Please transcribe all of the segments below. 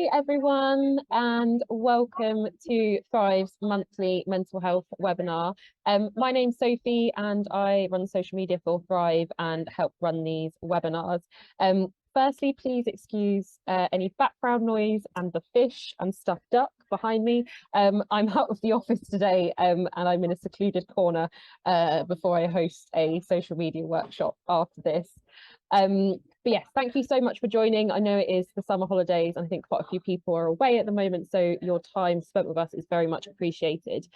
Hi everyone, and welcome to Thrive's monthly mental health webinar. My name's Sophie and I run social media for Thrive and help run these webinars. Firstly, please excuse any background noise and the fish and stuffed duck behind me. I'm out of the office today and I'm in a secluded corner before I host a social media workshop after this. But yes, thank you so much for joining. I know it is the summer holidays and I think quite a few people are away at the moment, so your time spent with us is very much appreciated.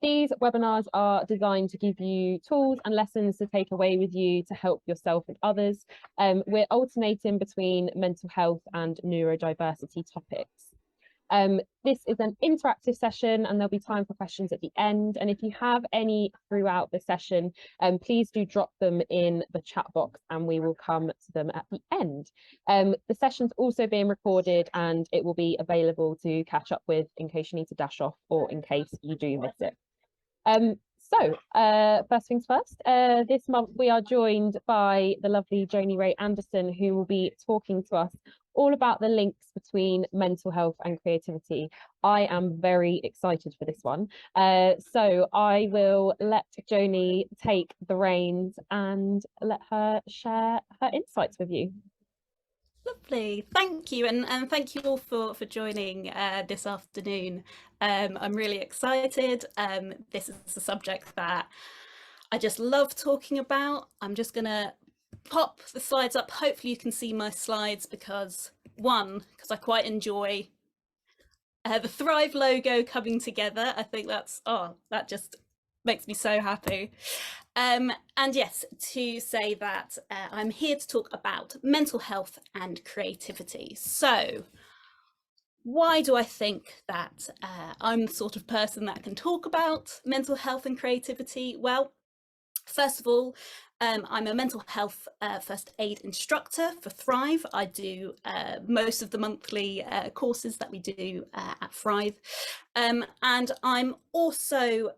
These webinars are designed to give you tools and lessons to take away with you to help yourself and others. We're alternating between mental health and neurodiversity topics. This is an interactive session and there'll be time for questions at the end. And if you have any throughout the session, please do drop them in the chat box and we will come to them at the end. The session's also being recorded and it will be available to catch up with in case you need to dash off or in case you do miss it. First things first, this month we are joined by the lovely Joni-Rae Anderson, who will be talking to us all about the links between mental health and creativity. I am very excited for this one. So I will let Joni take the reins and let her share her insights with you. Lovely, thank you, and thank you all for joining this afternoon. I'm really excited. This is a subject that I just love talking about. I'm just gonna pop the slides up. Hopefully you can see my slides because I quite enjoy the Thrive logo coming together. I think that just makes me so happy. And yes, to say that I'm here to talk about mental health and creativity. So why do I think that I'm the sort of person that can talk about mental health and creativity? Well, first of all, I'm a mental health first aid instructor for Thrive. I do most of the monthly courses that we do at Thrive. And I'm also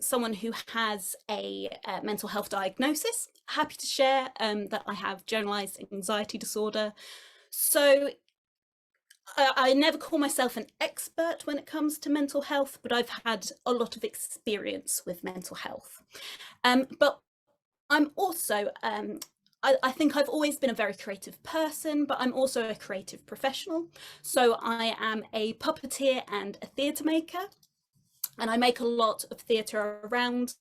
someone who has a mental health diagnosis. Happy to share that I have generalized anxiety disorder. So I never call myself an expert when it comes to mental health, but I've had a lot of experience with mental health. But I'm also, I think I've always been a very creative person, but I'm also a creative professional. So I am a puppeteer and a theatre maker, and I make a lot of theatre around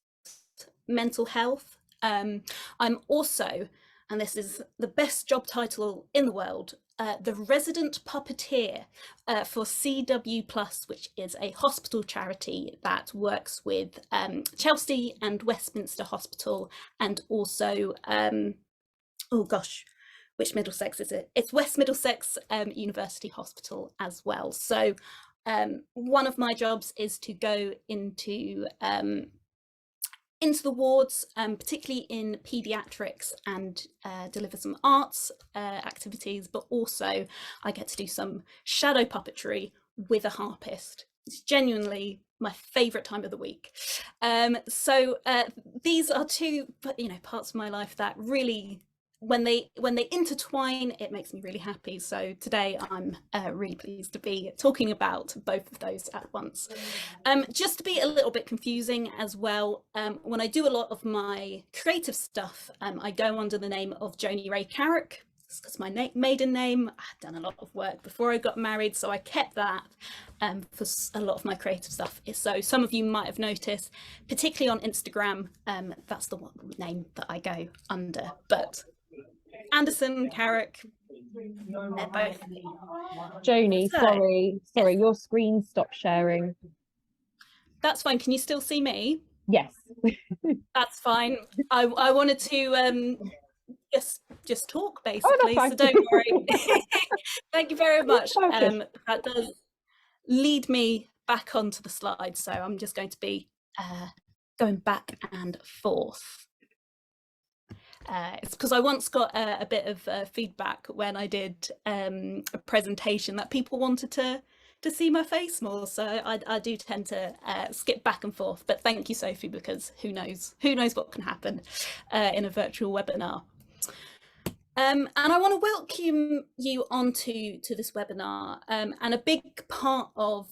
mental health. I'm also, and this is the best job title in the world, the resident puppeteer for CW+, which is a hospital charity that works with Chelsea and Westminster Hospital, and also, oh gosh, which Middlesex is it? It's West Middlesex University Hospital as well. So one of my jobs is to go into the wards, particularly in paediatrics, and deliver some arts activities, but also I get to do some shadow puppetry with a harpist. It's genuinely my favourite time of the week. So these are two, parts of my life that really, when they intertwine, it makes me really happy. So today I'm really pleased to be talking about both of those at once. Just to be a little bit confusing as well, when I do a lot of my creative stuff, I go under the name of Joni-Rae Carrick. That's my maiden name. I've done a lot of work before I got married, so I kept that for a lot of my creative stuff. So some of you might have noticed, particularly on Instagram, that's the one name that I go under. But Anderson, Carrick, they're both. Joni, sorry, yes. Your screen stopped sharing. That's fine. Can you still see me? Yes. That's fine. I wanted to just talk basically, so don't worry. Thank you very much. That does lead me back onto the slide, so I'm just going to be going back and forth. It's because I once got a bit of feedback when I did a presentation that people wanted to see my face more, so I do tend to skip back and forth. But thank you, Sophie, because who knows what can happen in a virtual webinar. And I want to welcome you onto this webinar. And a big part of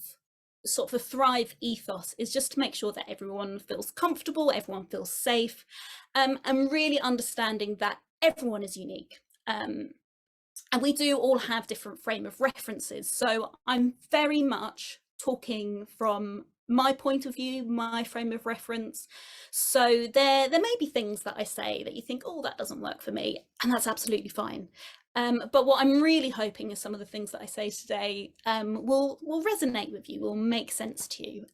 sort of the Thrive ethos is just to make sure that everyone feels comfortable, everyone feels safe, and really understanding that everyone is unique. And we do all have different frame of references. So I'm very much talking from my point of view, my frame of reference. So there may be things that I say that you think, oh, that doesn't work for me, and that's absolutely fine. But what I'm really hoping is some of the things that I say today will resonate with you, will make sense to you.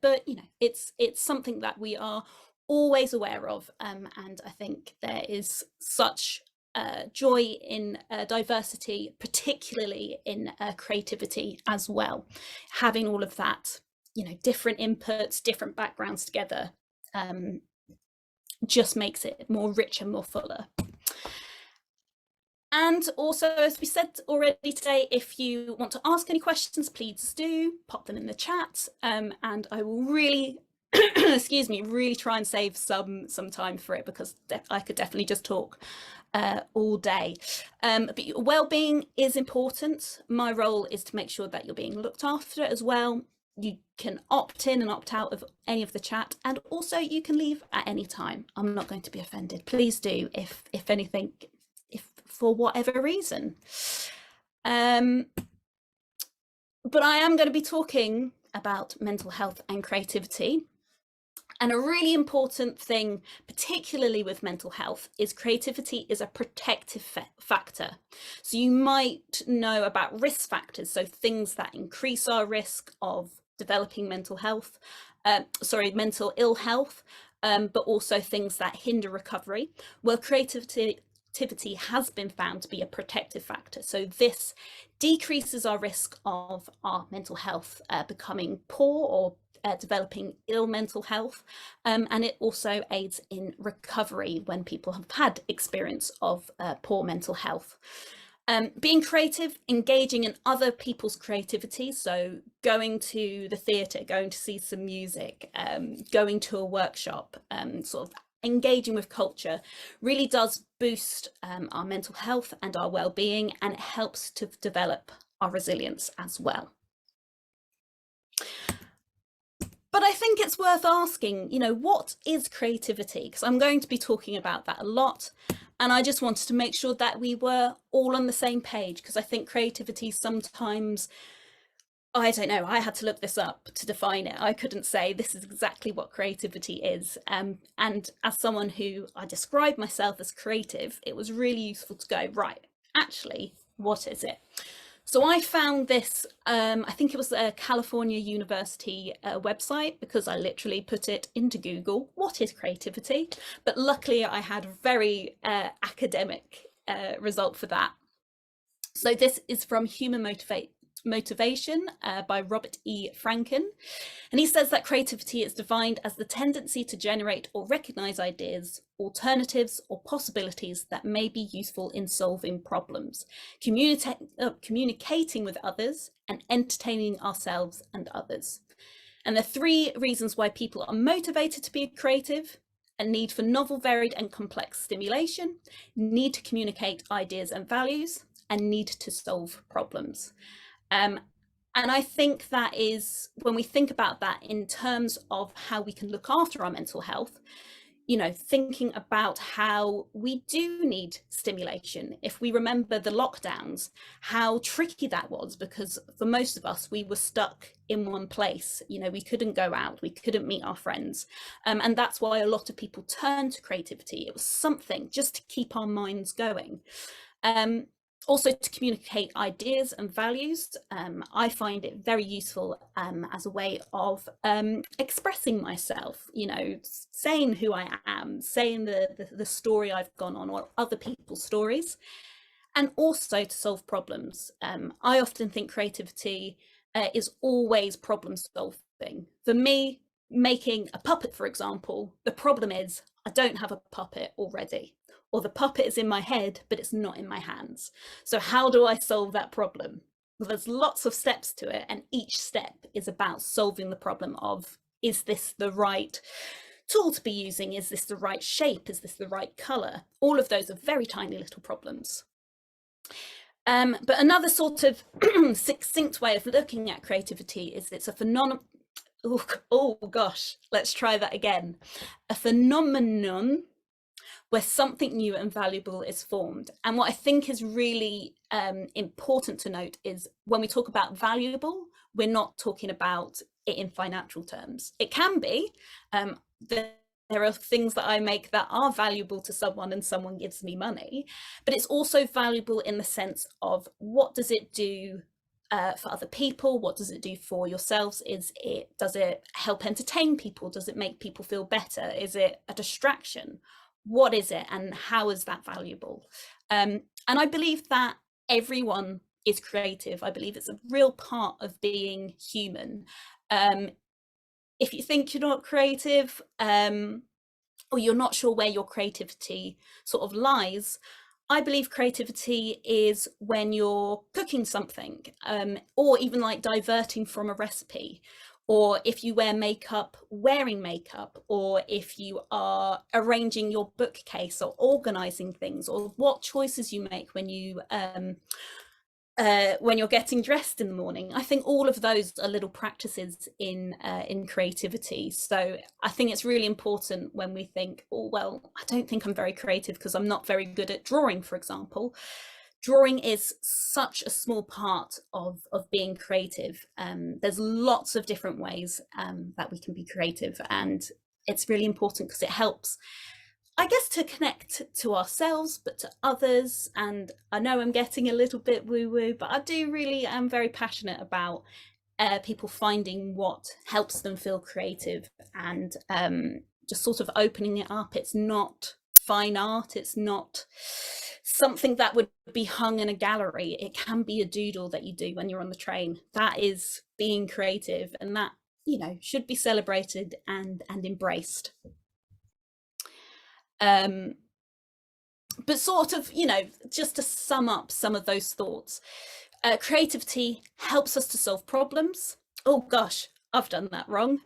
But you know, it's something that we are always aware of, and I think there is such joy in diversity, particularly in creativity as well. Having all of that, you know, different inputs, different backgrounds together, just makes it more rich and more fuller. And also, as we said already today, if you want to ask any questions, please do pop them in the chat, and I will really excuse me, really try and save some time for it, because I could definitely just talk all day. But your well-being is important. My role is to make sure that you're being looked after as well. You can opt in and opt out of any of the chat, and also you can leave at any time. I'm not going to be offended. Please do, if anything, if for whatever reason. But I am going to be talking about mental health and creativity. And a really important thing, particularly with mental health, is creativity is a protective factor. So you might know about risk factors, so things that increase our risk of developing mental ill health, but also things that hinder recovery. Well, creativity has been found to be a protective factor. So this decreases our risk of our mental health becoming poor or developing ill mental health, and it also aids in recovery when people have had experience of poor mental health. Being creative, engaging in other people's creativity, so going to the theatre, going to see some music, going to a workshop, sort of engaging with culture, really does boost our mental health and our well-being, and it helps to develop our resilience as well. But I think it's worth asking, you know, what is creativity? Because I'm going to be talking about that a lot. And I just wanted to make sure that we were all on the same page, because I think creativity sometimes, I don't know, I had to look this up to define it. I couldn't say this is exactly what creativity is. And as someone who I describe myself as creative, it was really useful to go, right, actually, what is it? So I found this, I think it was a California University website, because I literally put it into Google, what is creativity? But luckily I had a very academic result for that. So this is from Human Motivation by Robert E. Franken. And he says that creativity is defined as the tendency to generate or recognize ideas, alternatives, or possibilities that may be useful in solving problems, communicating with others, and entertaining ourselves and others. And the three reasons why people are motivated to be creative: a need for novel, varied, and complex stimulation, need to communicate ideas and values, and need to solve problems. And I think that is, when we think about that in terms of how we can look after our mental health, you know, thinking about how we do need stimulation. If we remember the lockdowns, how tricky that was, because for most of us, we were stuck in one place. You know, we couldn't go out, we couldn't meet our friends. And that's why a lot of people turned to creativity. It was something just to keep our minds going. Also to communicate ideas and values. I find it very useful as a way of expressing myself, you know, saying who I am, saying the story I've gone on, or other people's stories, and also to solve problems. I often think creativity is always problem solving. For me, making a puppet, for example, the problem is I don't have a puppet already, or the puppet is in my head, but it's not in my hands. So how do I solve that problem? Well, there's lots of steps to it, and each step is about solving the problem of, is this the right tool to be using? Is this the right shape? Is this the right color? All of those are very tiny little problems. But another sort of succinct way of looking at creativity is it's a phenomenon. Oh gosh, let's try that again. A phenomenon where something new and valuable is formed. And what I think is really important to note is when we talk about valuable, we're not talking about it in financial terms. It can be. There are things that I make that are valuable to someone and someone gives me money, but it's also valuable in the sense of what does it do for other people? What does it do for yourselves? Does it help entertain people? Does it make people feel better? Is it a distraction? What is it, and how is that valuable? And I believe that everyone is creative. I believe it's a real part of being human. If you think you're not creative, or you're not sure where your creativity sort of lies, I believe creativity is when you're cooking something, or even like diverting from a recipe, or if you wear makeup, wearing makeup, or if you are arranging your bookcase or organizing things, or what choices you make when you're getting dressed in the morning. I think all of those are little practices in creativity. So I think it's really important when we think, oh, well, I don't think I'm very creative because I'm not very good at drawing, for example. Drawing is such a small part of being creative. There's lots of different ways that we can be creative, and it's really important because it helps, I guess, to connect to ourselves, but to others. And I know I'm getting a little bit woo-woo, but I am very passionate about people finding what helps them feel creative, and just sort of opening it up. It's not fine art. It's not something that would be hung in a gallery. It can be a doodle that you do when you're on the train. That is being creative, and that, you know, should be celebrated and embraced. But sort of, you know, just to sum up some of those thoughts, creativity helps us to solve problems. Oh gosh, I've done that wrong.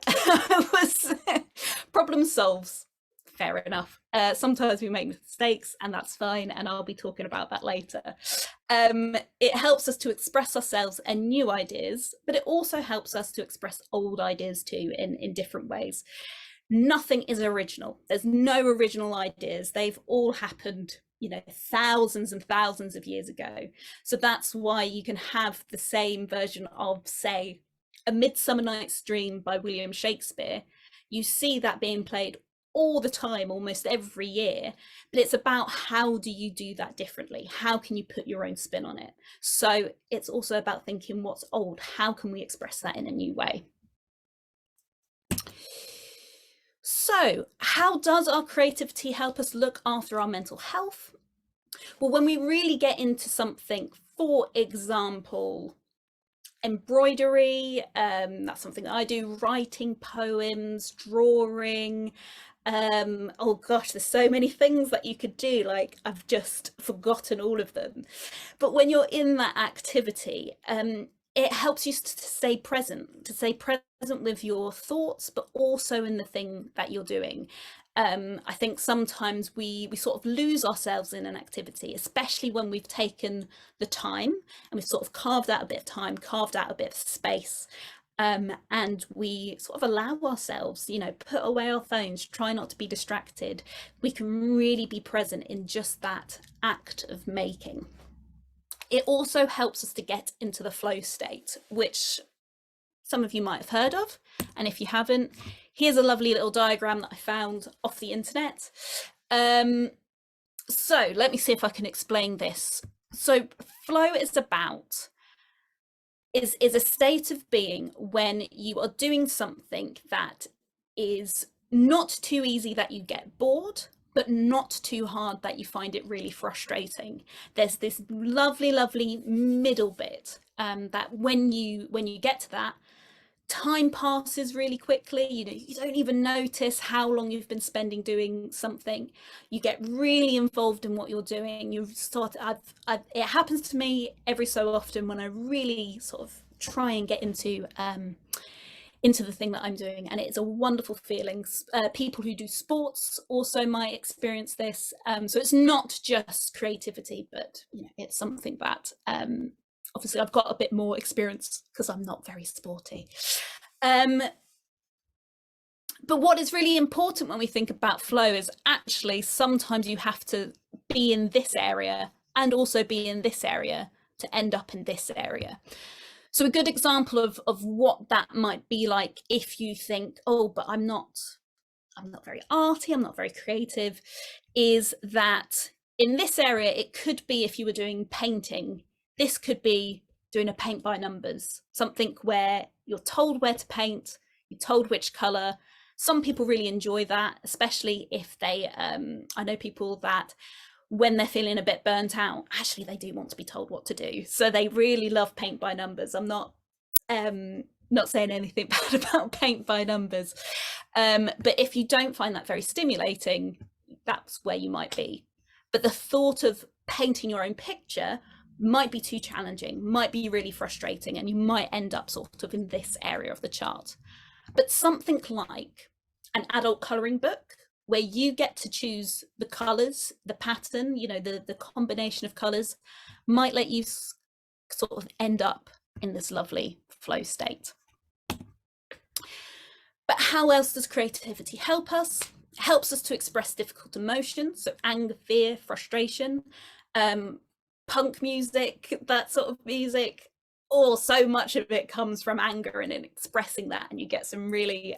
Problem solves. Fair enough. Sometimes we make mistakes, and that's fine, and I'll be talking about that later. It helps us to express ourselves and new ideas, but it also helps us to express old ideas too in different ways. Nothing is original. There's no original ideas. They've all happened, you know, thousands and thousands of years ago. So that's why you can have the same version of, say, A Midsummer Night's Dream by William Shakespeare. You see that being played all the time, almost every year, but it's about how do you do that differently? How can you put your own spin on it? So it's also about thinking what's old, how can we express that in a new way? So how does our creativity help us look after our mental health? Well, when we really get into something, for example, embroidery, that's something that I do, writing poems, drawing, oh gosh, there's so many things that you could do, like I've just forgotten all of them. But when you're in that activity, it helps you to stay present with your thoughts, but also in the thing that you're doing. I think sometimes we sort of lose ourselves in an activity, especially when we've taken the time and we've sort of carved out a bit of time, carved out a bit of space, and we sort of allow ourselves, you know, put away our phones, try not to be distracted. We can really be present in just that act of making. It also helps us to get into the flow state, which some of you might have heard of. And if you haven't, here's a lovely little diagram that I found off the internet. So let me see if I can explain this. So flow is a state of being when you are doing something that is not too easy that you get bored, but not too hard that you find it really frustrating. There's this lovely, lovely middle bit that when you get to that, time passes really quickly. You know, you don't even notice how long you've been spending doing something. You get really involved in what you're doing. You start. It happens to me every so often when I really sort of try and get into into the thing that I'm doing, and it's a wonderful feeling. People who do sports also might experience this. So it's not just creativity, but it's something that obviously I've got a bit more experience because I'm not very sporty. But what is really important when we think about flow is actually sometimes you have to be in this area and also be in this area to end up in this area. So a good example of what that might be like if you think, oh, but I'm not very arty, I'm not very creative, is that in this area, it could be if you were doing painting, this could be doing a paint by numbers, something where you're told where to paint, you're told which color. Some people really enjoy that, especially if they, I know people that when they're feeling a bit burnt out, actually they do want to be told what to do. So they really love paint by numbers. I'm not saying anything bad about paint by numbers. But if you don't find that very stimulating, that's where you might be. But the thought of painting your own picture might be too challenging, might be really frustrating, and you might end up sort of in this area of the chart. But something like an adult colouring book, where you get to choose the colours, the pattern, the combination of colours, might let you sort of end up in this lovely flow state. But how else does creativity help us? It helps us to express difficult emotions, so anger, fear, frustration, punk music, that sort of music. So much of it comes from anger and in expressing that, and you get some really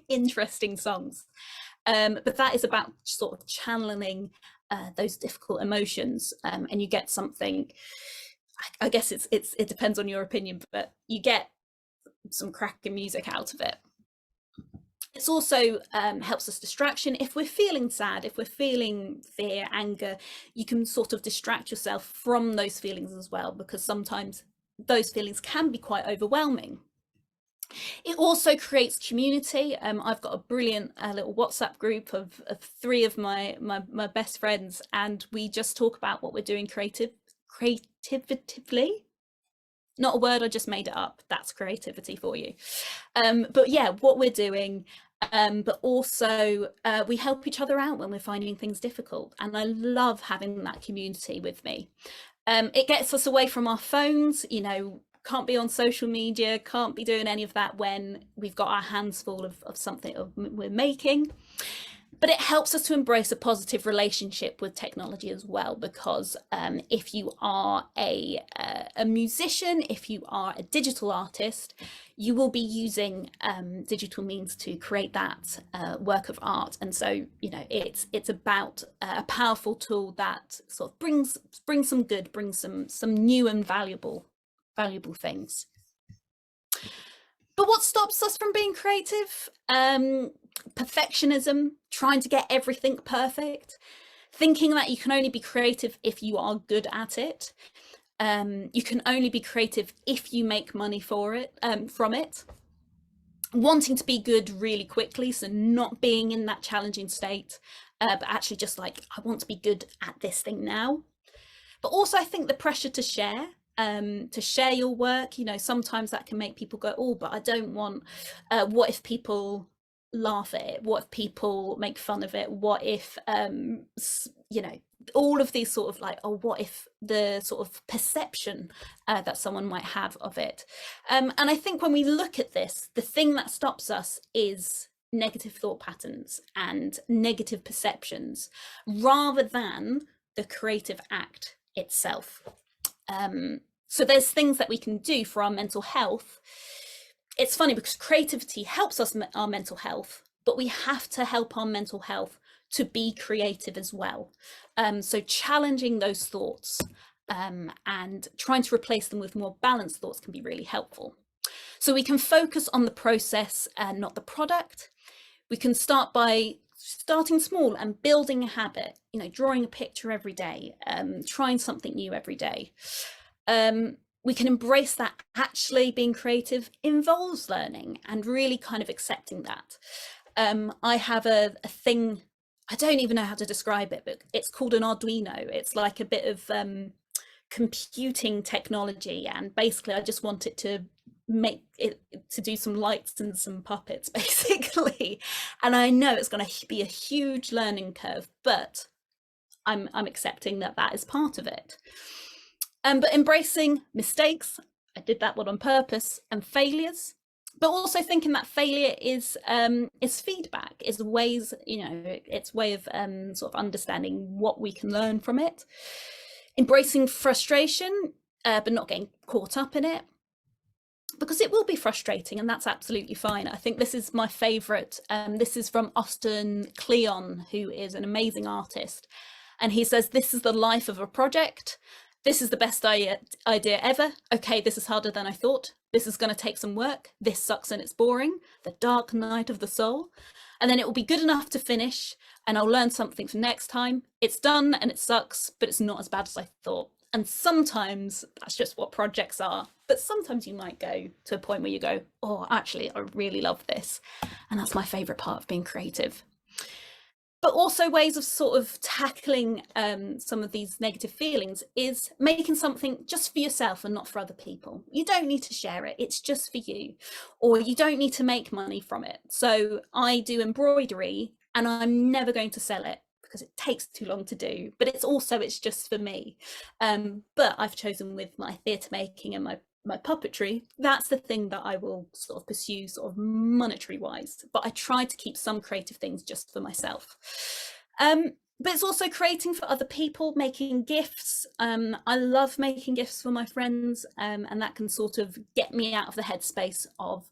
interesting songs. But that is about sort of channeling those difficult emotions, and you get something. I guess it depends on your opinion, but you get some cracking music out of it. It's also helps us distraction. If we're feeling sad, if we're feeling fear, anger, you can sort of distract yourself from those feelings as well, because sometimes those feelings can be quite overwhelming. It also creates community. I've got a brilliant little WhatsApp group of 3 of my best friends, and we just talk about what we're doing creatively. Not a word, I just made it up. That's creativity for you. But yeah, what we're doing, but also we help each other out when we're finding things difficult. And I love having that community with me. It gets us away from our phones, can't be on social media, can't be doing any of that when we've got our hands full of something we're making. But it helps us to embrace a positive relationship with technology as well, because if you are a musician, if you are a digital artist, you will be using digital means to create that work of art. And so, it's about a powerful tool that sort of brings some good, brings some new and valuable things. But what stops us from being creative? Perfectionism, trying to get everything perfect, thinking that you can only be creative if you are good at it. You can only be creative if you make money from it. Wanting to be good really quickly, so not being in that challenging state, but actually just like, I want to be good at this thing now. But also I think the pressure to share your work, sometimes that can make people go, oh, but I don't want, what if people laugh at it? What if people make fun of it? What if, all of these sort of like, oh, what if the sort of perception that someone might have of it? And I think when we look at this, the thing that stops us is negative thought patterns and negative perceptions, rather than the creative act itself. So there's things that we can do for our mental health. It's funny because creativity helps us our mental health, but we have to help our mental health to be creative as well. So challenging those thoughts and trying to replace them with more balanced thoughts can be really helpful. So we can focus on the process and not the product. We can start by starting small and building a habit, drawing a picture every day, trying something new every day. We can embrace that actually being creative involves learning and really kind of accepting that. I have a thing, I don't even know how to describe it, but it's called an Arduino. It's like a bit of computing technology, and basically I just want it to make it to do some lights and some puppets basically, and I know it's going to be a huge learning curve, but I'm accepting that that is part of it. But embracing mistakes, I did that one on purpose, and failures, but also thinking that failure is feedback, is ways, you know, it's way of sort of understanding what we can learn from it. Embracing frustration, but not getting caught up in it, because it will be frustrating, and that's absolutely fine. I think this is my favorite. This is from Austin Kleon, who is an amazing artist. And he says, this is the life of a project. This is the best idea ever. Okay, this is harder than I thought. This is going to take some work. This sucks and it's boring. The dark night of the soul. And then it will be good enough to finish, and I'll learn something for next time. It's done and it sucks, but it's not as bad as I thought. And sometimes that's just what projects are. But sometimes you might go to a point where you go, oh, actually, I really love this. And that's my favorite part of being creative. But also ways of sort of tackling some of these negative feelings is making something just for yourself and not for other people. You don't need to share it. It's just for you, or you don't need to make money from it. So I do embroidery, and I'm never going to sell it because it takes too long to do, but it's just for me. But I've chosen with my theatre making and my puppetry, that's the thing that I will sort of pursue sort of monetary wise, but I try to keep some creative things just for myself. But it's also creating for other people, making gifts. I love making gifts for my friends, and that can sort of get me out of the headspace of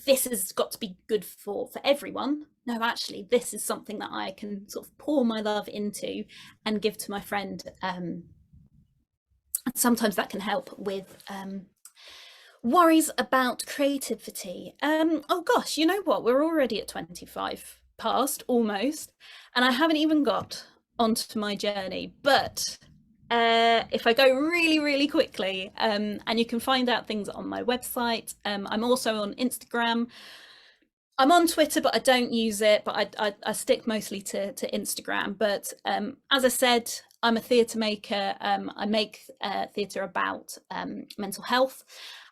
this has got to be good for everyone. No, actually, this is something that I can sort of pour my love into and give to my friend. Sometimes that can help with worries about creativity. Oh gosh, you know what? We're already at 25 past almost, and I haven't even got onto my journey. But if I go really, really quickly, and you can find out things on my website. I'm also on Instagram. I'm on Twitter, but I don't use it, but I stick mostly to Instagram. But as I said, I'm a theatre maker. I make theatre about mental health.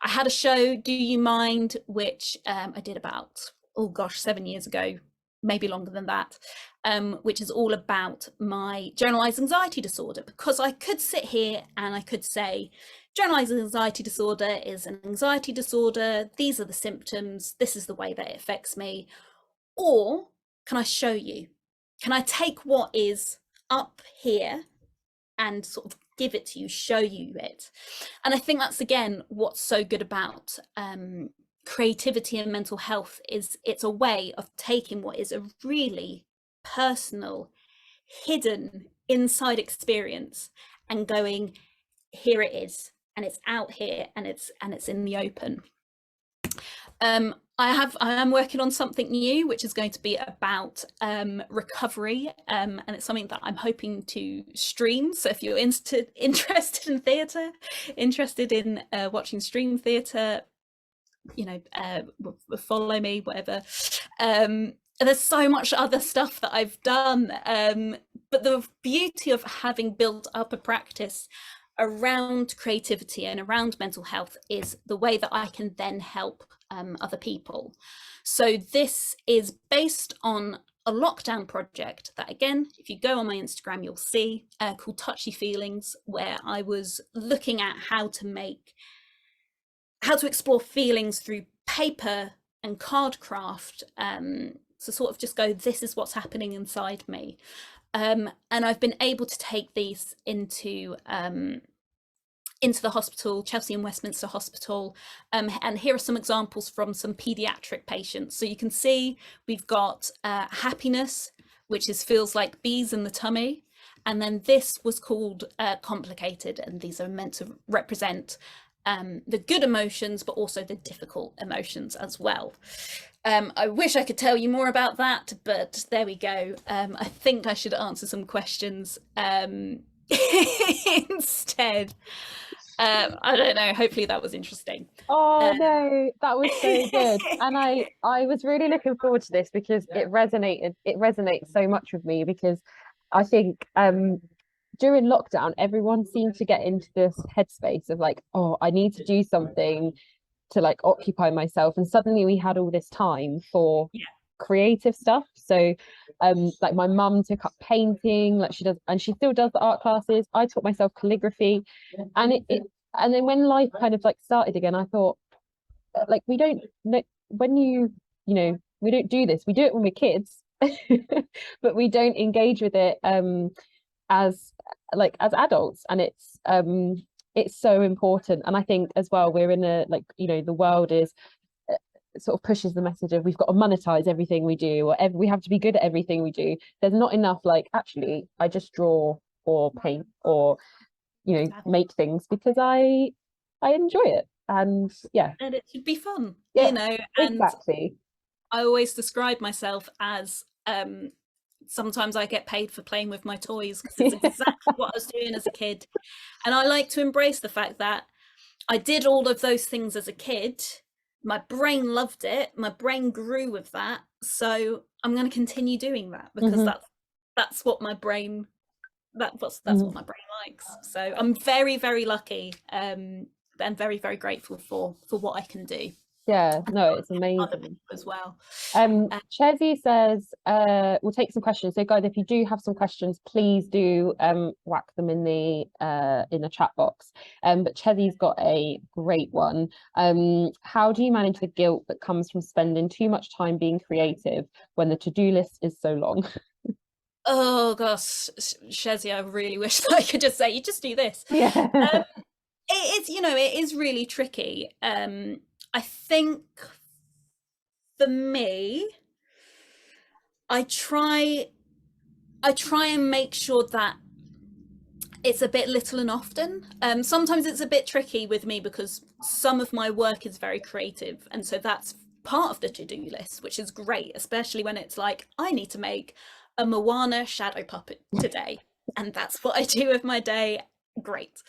I had a show, Do You Mind, which I did about, oh gosh, 7 years ago, maybe longer than that, which is all about my generalized anxiety disorder. Because I could sit here and I could say, generalized anxiety disorder is an anxiety disorder. These are the symptoms. This is the way that it affects me. Or can I show you? Can I take what is up here and sort of give it to you, show you it? And I think that's, again, what's so good about creativity and mental health is it's a way of taking what is a really personal, hidden, inside experience and going, here it is. And it's out here, and it's in the open. I am working on something new, which is going to be about recovery, and it's something that I'm hoping to stream. So if you're interested in theatre, interested in watching stream theatre, you know, follow me, whatever. There's so much other stuff that I've done, but the beauty of having built up a practice around creativity and around mental health is the way that I can then help other people. So this is based on a lockdown project that, again, if you go on my Instagram, you'll see, called Touchy Feelings, where I was looking at how to explore feelings through paper and card craft, to sort of just go, this is what's happening inside me. And I've been able to take these into the hospital, Chelsea and Westminster Hospital, and here are some examples from some paediatric patients. So you can see we've got happiness, which feels like bees in the tummy, and then this was called complicated, and these are meant to represent the good emotions, but also the difficult emotions as well. I wish I could tell you more about that, but there we go. I think I should answer some questions instead. I don't know, hopefully that was interesting. Oh no, that was so good. And I was really looking forward to this because it resonates so much with me, because I think during lockdown, everyone seemed to get into this headspace of like, oh, I need to do something to like occupy myself, and suddenly we had all this time for creative stuff. So like my mum took up painting, like she does, and she still does the art classes. I taught myself calligraphy, and and then when life kind of like started again, I thought, like, we don't know when you know, we don't do this, we do it when we're kids, but we don't engage with it as like as adults, and it's so important. And I think as well, we're in a, like, you know, the world is sort of pushes the message of we've got to monetize everything we do, or we have to be good at everything we do. There's not enough like, actually, I just draw or paint or, you know, make things because I enjoy it, and and it should be fun, yeah, you know. And exactly. I always describe myself as sometimes I get paid for playing with my toys, because it's exactly what I was doing as a kid. And I like to embrace the fact that I did all of those things as a kid. My brain loved it. My brain grew with that. So I'm going to continue doing that, because that's what my brain that's what my brain likes. So I'm very, very lucky, and very, very grateful for what I can do. Yeah, And no, it's other people amazing. as well. Chesy says, we'll take some questions. So guys, if you do have some questions, please do whack them in the chat box. But Chesy's got a great one. How do you manage the guilt that comes from spending too much time being creative when the to-do list is so long? Oh gosh, Shezi, I really wish that I could just say, you just do this. Yeah. It is, you know, it is really tricky. I think for me, I try and make sure that it's a bit little and often. Sometimes it's a bit tricky with me because some of my work is very creative, and so that's part of the to-do list, which is great, especially when it's like, I need to make a Moana shadow puppet today, and that's what I do with my day. Great.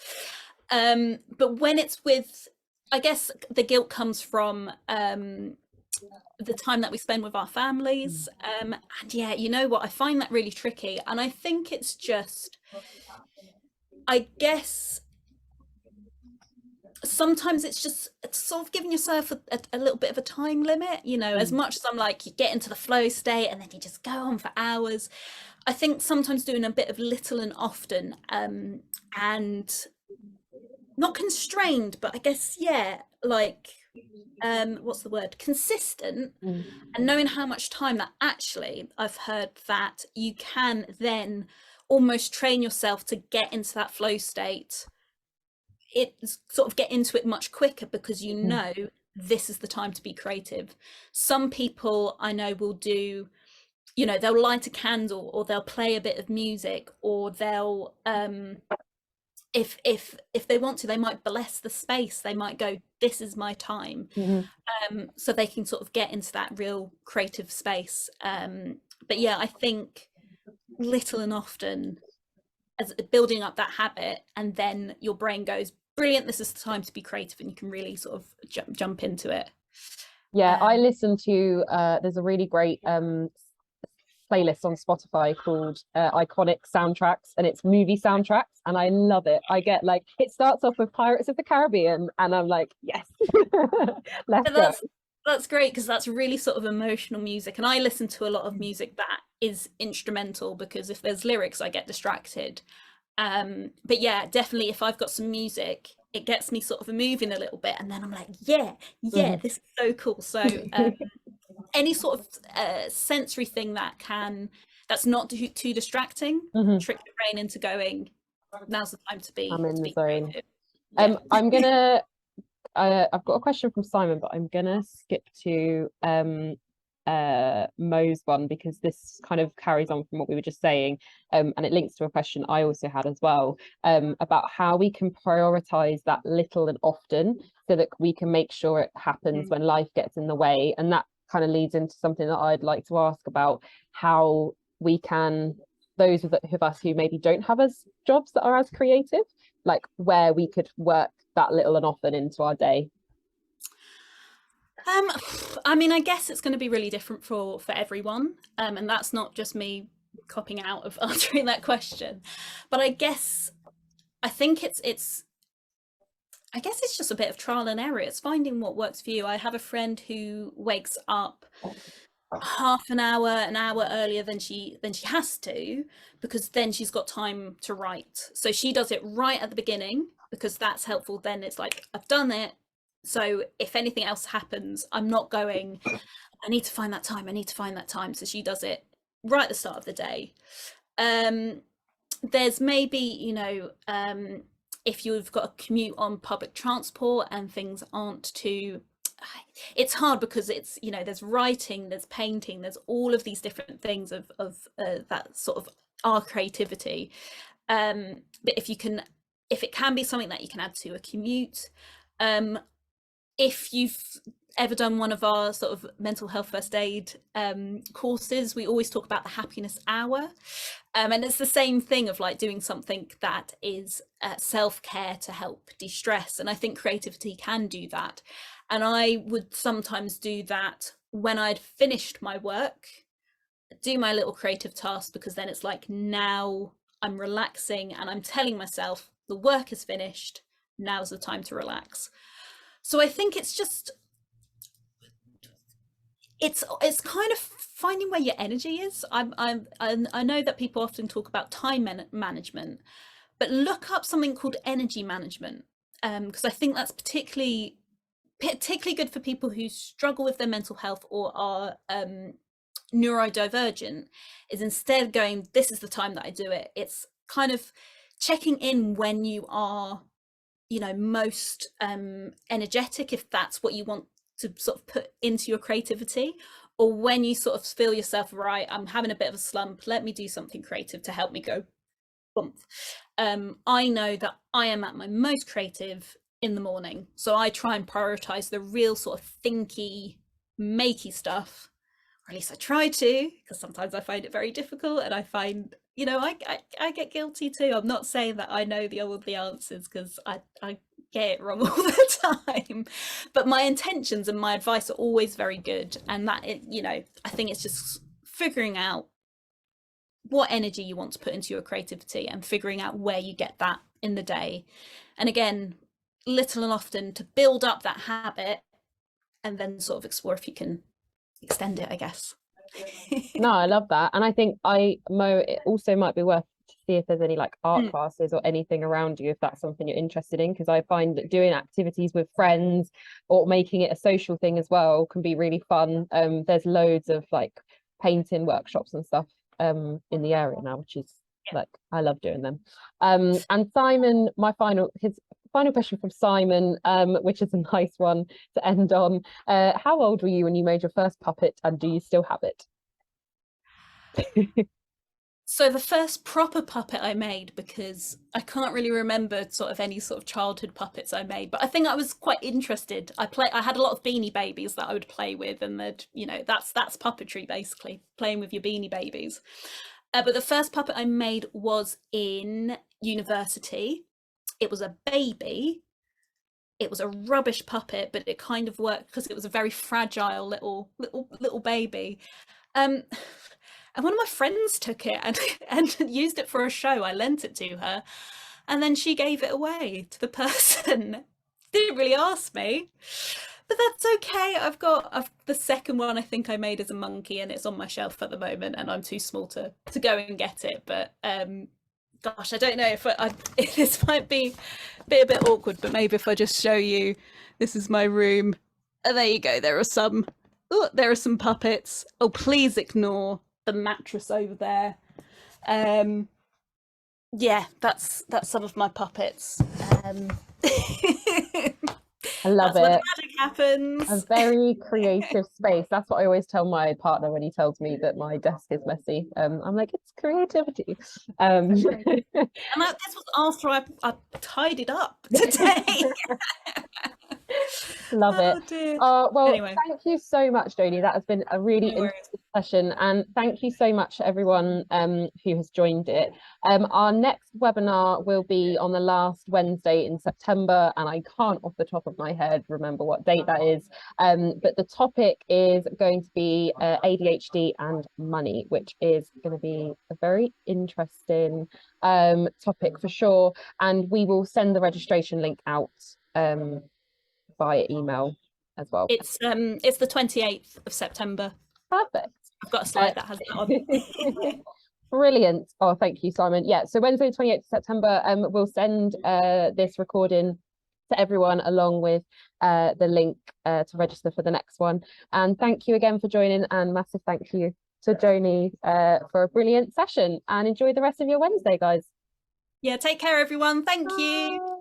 But when it's with, I guess the guilt comes from the time that we spend with our families. And yeah, you know what, I find that really tricky. And I think it's just, I guess sometimes it's just sort of giving yourself a little bit of a time limit, you know. As much as I'm like, you get into the flow state and then you just go on for hours, I think sometimes doing a bit of little and often, and not constrained, but I guess, yeah, like, what's the word, consistent, and knowing how much time that actually, I've heard that you can then almost train yourself to get into that flow state. It sort of get into it much quicker, because you know this is the time to be creative. Some people I know will do, you know, they'll light a candle, or they'll play a bit of music, or they'll if they want to, they might bless the space. They might go, this is my time. So they can sort of get into that real creative space. But yeah, I think little and often, as building up that habit, and then your brain goes, brilliant, this is the time to be creative, and you can really sort of jump into it. Yeah, I listen to there's a really great playlist on Spotify called Iconic Soundtracks, and it's movie soundtracks, and I love it. I get like, it starts off with Pirates of the Caribbean, and I'm like, yes. Let's go. That's great, because that's really sort of emotional music, and I listen to a lot of music that is instrumental, because if there's lyrics I get distracted. But yeah, definitely if I've got some music, it gets me sort of moving a little bit, and then I'm like, yeah, this is so cool. So any sort of sensory thing that's not too distracting, trick the brain into going, now's the time to be, I'm in the zone. creative. Yeah. I'm gonna I've got a question from Simon, but I'm gonna skip to Mo's one, because this kind of carries on from what we were just saying, and it links to a question I also had as well, about how we can prioritize that little and often, so that we can make sure it happens when life gets in the way. And that kind of leads into something that I'd like to ask about, how we can, those of us who maybe don't have as jobs that are as creative, like where we could work that little and often into our day. I mean, I guess it's going to be really different for everyone, and that's not just me copping out of answering that question. But I guess I think it's I guess it's just a bit of trial and error. It's finding what works for you. I have a friend who wakes up half an hour earlier than she has to, because then she's got time to write. So she does it right at the beginning, because that's helpful. Then it's like, I've done it. So if anything else happens, I'm not going, I need to find that time. I need to find that time. So she does it right at the start of the day. There's maybe, you know, if you've got a commute on public transport and things aren't too, it's hard because it's, you know, there's writing, there's painting, there's all of these different things of that sort of our creativity. But if it can be something that you can add to a commute, if you've ever done one of our sort of mental health first aid courses, we always talk about the happiness hour. And it's the same thing of like doing something that is self-care to help de-stress. And I think creativity can do that. And I would sometimes do that when I'd finished my work, do my little creative task, because then it's like, now I'm relaxing and I'm telling myself the work is finished. Now's the time to relax. So I think it's just, it's kind of finding where your energy is. I know that people often talk about time management, but look up something called energy management, because I think that's particularly good for people who struggle with their mental health or are neurodivergent. Is instead of going, this is the time that I do it, it's kind of checking in when you are, you know, most energetic, if that's what you want to sort of put into your creativity, or when you sort of feel yourself, right, I'm having a bit of a slump, let me do something creative to help me go bump. I know that I am at my most creative in the morning, so I try and prioritize the real sort of thinky, makey stuff, or at least I try to, because sometimes I find it very difficult, and I find, you know, I get guilty too. I'm not saying that I know all the answers, because I get it wrong all the time, but my intentions and my advice are always very good. And that, you know, I think it's just figuring out what energy you want to put into your creativity and figuring out where you get that in the day. And again, little and often, to build up that habit, and then sort of explore if you can extend it, I guess. No, I love that. And I think it also might be worth to see if there's any like art classes or anything around you, if that's something you're interested in, because I find that doing activities with friends or making it a social thing as well can be really fun. There's loads of like painting workshops and stuff in the area now, which is like, I love doing them. And Simon, his final question from Simon, which is a nice one to end on. How old were you when you made your first puppet, and do you still have it? So the first proper puppet I made, because I can't really remember sort of any sort of childhood puppets I made, but I think I was quite interested. I had a lot of Beanie Babies that I would play with, and that, you know, that's puppetry, basically playing with your Beanie Babies. But the first puppet I made was in university. It was a baby. It was a rubbish puppet, but it kind of worked because it was a very fragile little baby. And one of my friends took it and used it for a show. I lent it to her, and then she gave it away to the person. Didn't really ask me, but that's okay. I've the second one I think I made as a monkey, and it's on my shelf at the moment, and I'm too small to go and get it. But gosh, I don't know if this might be a bit awkward, but maybe if I just show you, this is my room. And there you go. There are some puppets. Oh, please ignore the mattress over there. Yeah, that's some of my puppets. I love that's where it. the magic happens. A very creative space. That's what I always tell my partner when he tells me that my desk is messy. I'm like, it's creativity. And this was after I tied it up today. Love it. Dear. Well, anyway, thank you so much, Joni. That has been a really interesting session, and thank you so much to everyone who has joined it. Our next webinar will be on the last Wednesday in September, and I can't off the top of my head remember what date that is, but the topic is going to be ADHD and money, which is going to be a very interesting topic for sure, and we will send the registration link out via email as well. It's the 28th of September. Perfect. I've got a slide that has that on. Brilliant. Oh, thank you, Simon. Yeah, so Wednesday, 28th of September, we'll send this recording to everyone along with the link to register for the next one. And thank you again for joining, and massive thank you to Joanie for a brilliant session, and enjoy the rest of your Wednesday, guys. Yeah, take care, everyone. Thank you.